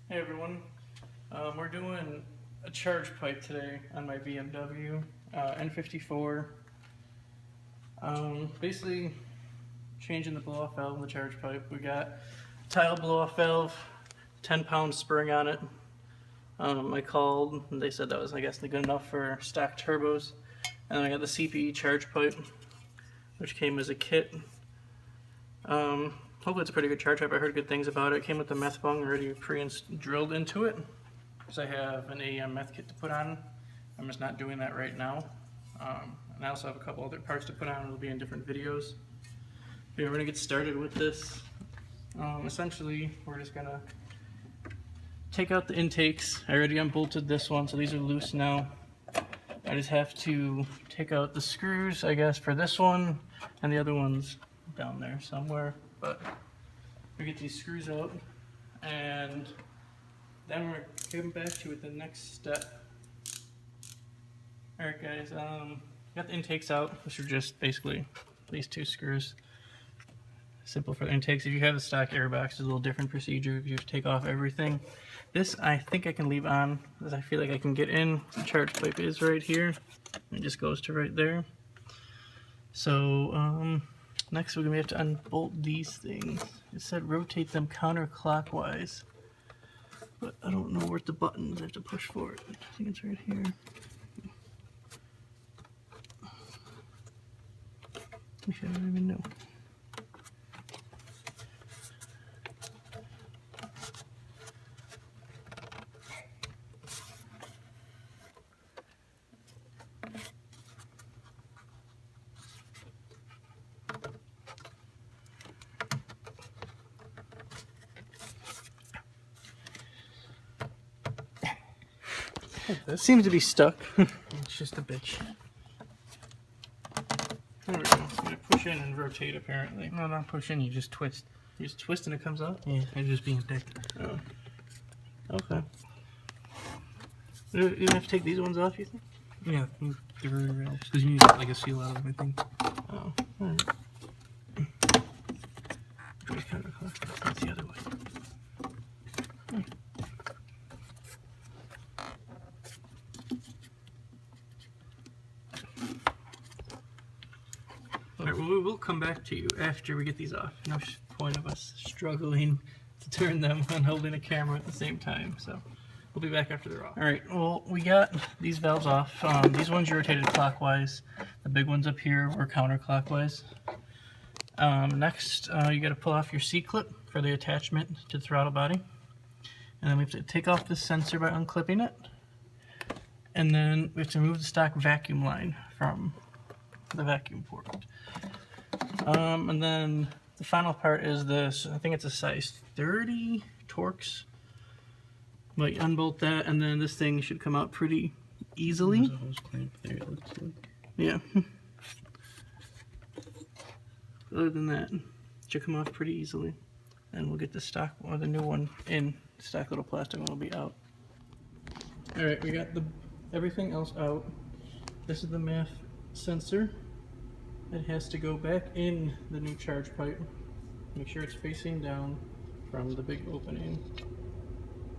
Hey everyone, we're doing a charge pipe today on my BMW N54. Basically changing the blow-off valve in the charge pipe. We got Tial blow-off valve, 10-pound spring on it. I called and they said that was, I guess, good enough for stock turbos. And then I got the CPE charge pipe, which came as a kit. Hopefully it's a pretty good charge pipe. I heard good things about it. It came with the meth bung already drilled into it, because I have an AEM meth kit to put on. I'm just not doing that right now. And I also have a couple other parts to put on. It'll be in different videos. But yeah, we're gonna get started with this. Essentially, we're just gonna take out the intakes. I already unbolted this one, so these are loose now. I just have to take out the screws, I guess, for this one, and the other one's down there somewhere. But we get these screws out, and then we're coming back to it the next step. Alright guys, got the intakes out, which are just basically these two screws. Simple for the intakes. If you have a stock air box, it's a little different procedure. You have to take off everything. This I think I can leave on, because I feel like I can get in. The charge pipe is right here. It just goes to right there. So, next we're going to have to unbolt these things. It said rotate them counterclockwise, but I don't know where the buttons I have to push for it. I think it's right here. Actually, I don't even know. That seems to be stuck. It's just a bitch. There we go. I'm gonna push in and rotate apparently. No, not push in, you just twist. You just twist and it comes out? Yeah, I'm just being a dick. Oh. Okay. You have to take these ones off, you think? Yeah, they're really rare. Because you need like a seal out of them, I think. Oh, alright. That's the other way. Alright, well, we'll come back to you after we get these off. No point of us struggling to turn them and holding a camera at the same time, so we'll be back after they're off. Alright, well, we got these valves off. These ones you rotated clockwise. The big ones up here were counterclockwise. Next, you got to pull off your C-clip for the attachment to the throttle body. And then we have to take off the sensor by unclipping it. And then we have to remove the stock vacuum line from the vacuum port. And then the final part is this. I think it's a size 30 Torx. But you unbolt that, and then this thing should come out pretty easily. There's a hose clamp there, it looks like. Yeah. Other than that, it should come off pretty easily. And we'll get the stock, or the new one in. The stock little plastic one will be out. Alright, we got everything else out. This is the MAF sensor. It has to go back in the new charge pipe. Make sure it's facing down from the big opening.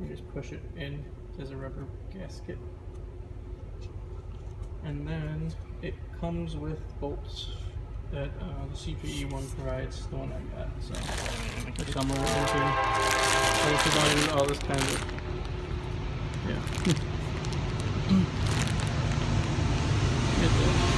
You just push it in as a rubber gasket. And then it comes with bolts that the CPE one provides, the one I got. So there's some over here. So we're providing all this kind of, yeah. Get that.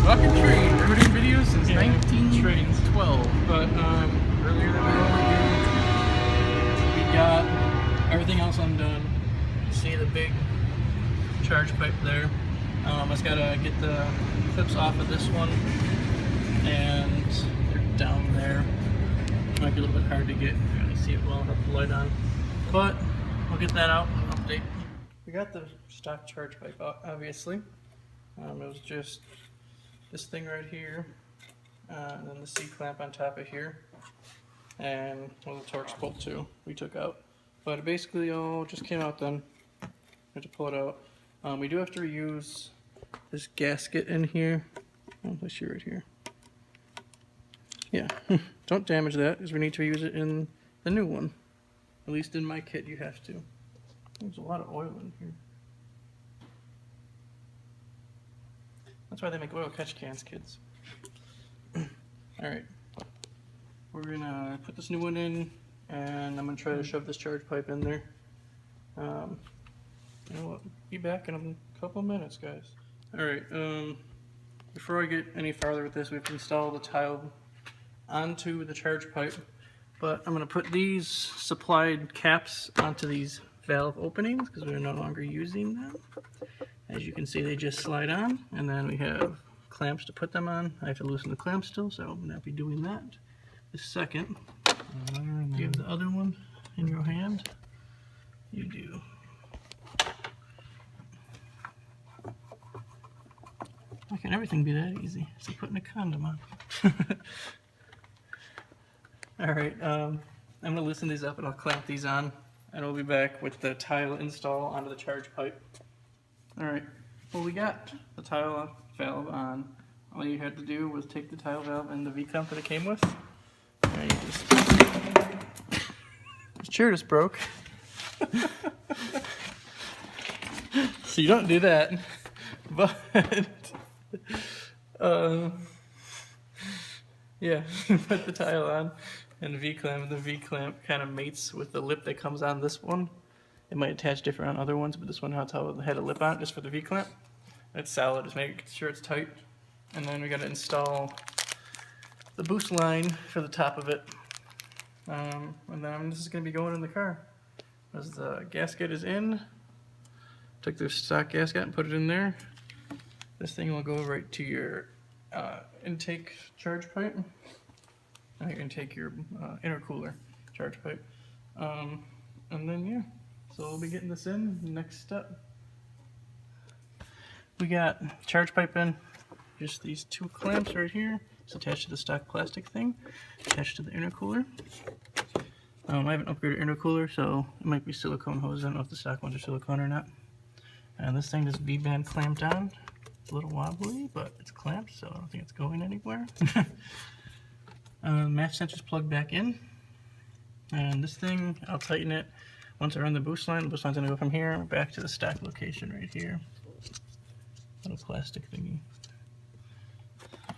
Fucking train, riveting videos since 1912. But earlier than we got everything else undone. You see the big charge pipe there. I just gotta get the clips off of this one, and they're down there. Might be a little bit hard to get. You really see it well without the light on, but we'll get that out and update. We got the stock charge pipe out, obviously. It was just this thing right here, and then the C-clamp on top of here, and well, the Torx bolt too we took out. But it basically all just came out then. We have to pull it out. We do have to reuse this gasket in here. Oh, let's see right here. Yeah, don't damage that because we need to use it in the new one. At least in my kit you have to. There's a lot of oil in here. That's why they make oil catch cans, kids. Alright. We're gonna put this new one in, and I'm gonna try to shove this charge pipe in there. You know what? Be back in a couple of minutes, guys. Alright, before I get any farther with this, we have to install the tile onto the charge pipe. But I'm gonna put these supplied caps onto these valve openings because we're no longer using them. As you can see, they just slide on, and then we have clamps to put them on. I have to loosen the clamps still, so I'm gonna be doing that. The second, do you have the other one in your hand? You do. Why can't everything be that easy? It's like putting a condom on. Alright, I'm going to loosen these up and I'll clamp these on, and we'll be back with the tile install onto the charge pipe. Alright, well, we got the tile valve on. All you had to do was take the tile valve and the V-clamp that it came with. And you just... This chair just broke. So you don't do that, but yeah, you put the tile on and the V-clamp kind of mates with the lip that comes on this one. It might attach different on other ones, but this one had a lip on it just for the V-clamp. It's solid, just make sure it's tight. And then we got to install the boost line for the top of it. And then this is going to be going in the car. As the gasket is in, took the stock gasket and put it in there. This thing will go right to your intake charge pipe. And you can take your intercooler charge pipe. And then yeah, so we'll be getting this in. Next step, we got charge pipe in. Just these two clamps right here. It's attached to the stock plastic thing, attached to the intercooler. I haven't upgraded intercooler, so it might be silicone hose. I don't know if the stock ones are silicone or not. And this thing is V-band clamped on. It's a little wobbly, but it's clamped, so I don't think it's going anywhere. Match sensor's plugged back in. And this thing, I'll tighten it once I run the boost line. The boost line's gonna go from here back to the stock location right here. Little plastic thingy.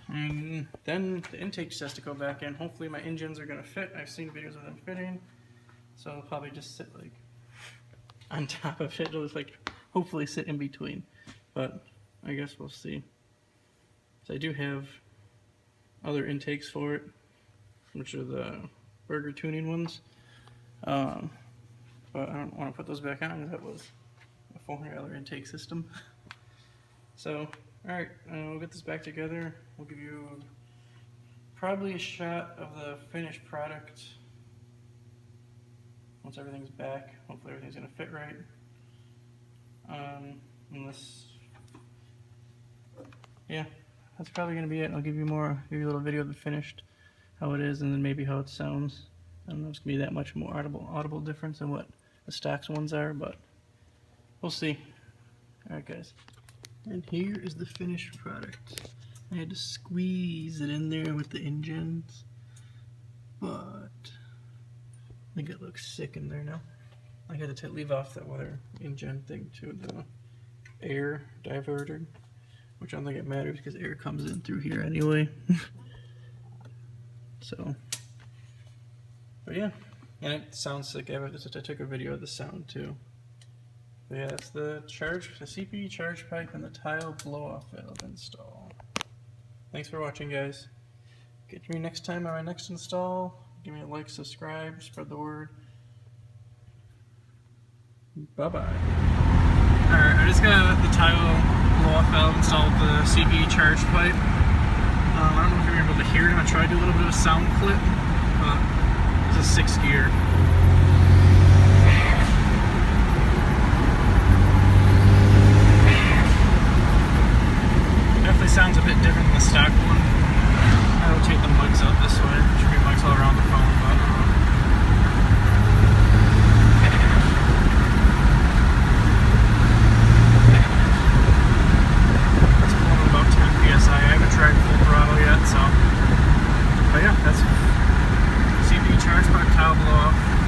And then the intake just has to go back in. Hopefully my engines are going to fit. I've seen videos of them fitting. So I'll probably just sit like on top of it. It'll just like hopefully sit in between. But I guess we'll see. So I do have other intakes for it, which are the burger tuning ones. But I don't want to put those back on because that was a $400 intake system. So alright, we'll get this back together. We'll give you probably a shot of the finished product once everything's back. Hopefully everything's going to fit right. Yeah, that's probably going to be it. I'll give you a little video of the finished, how it is, and then maybe how it sounds. I don't know if it's going to be that much more audible difference than what the stocks ones are, but we'll see. Alright guys. And here is the finished product. I had to squeeze it in there with the engines, but I think it looks sick in there now. I had to leave off that other engine thing to the air diverter, which I don't think it matters because air comes in through here anyway. So, but yeah, and it sounds sick. I took a video of the sound too. But yeah, it's the CPU charge pipe and the tile blow-off valve install. Thanks for watching, guys. Get me next time on my next install. Give me a like, subscribe, spread the word. Bye-bye. Alright, I just got the tile blow-off valve installed with the CPU charge pipe. I don't know if you're able to hear it. I'm going to try to do a little bit of a sound clip. It's a 6th gear. Sounds a bit different than the stock one. I rotate the mugs out this way.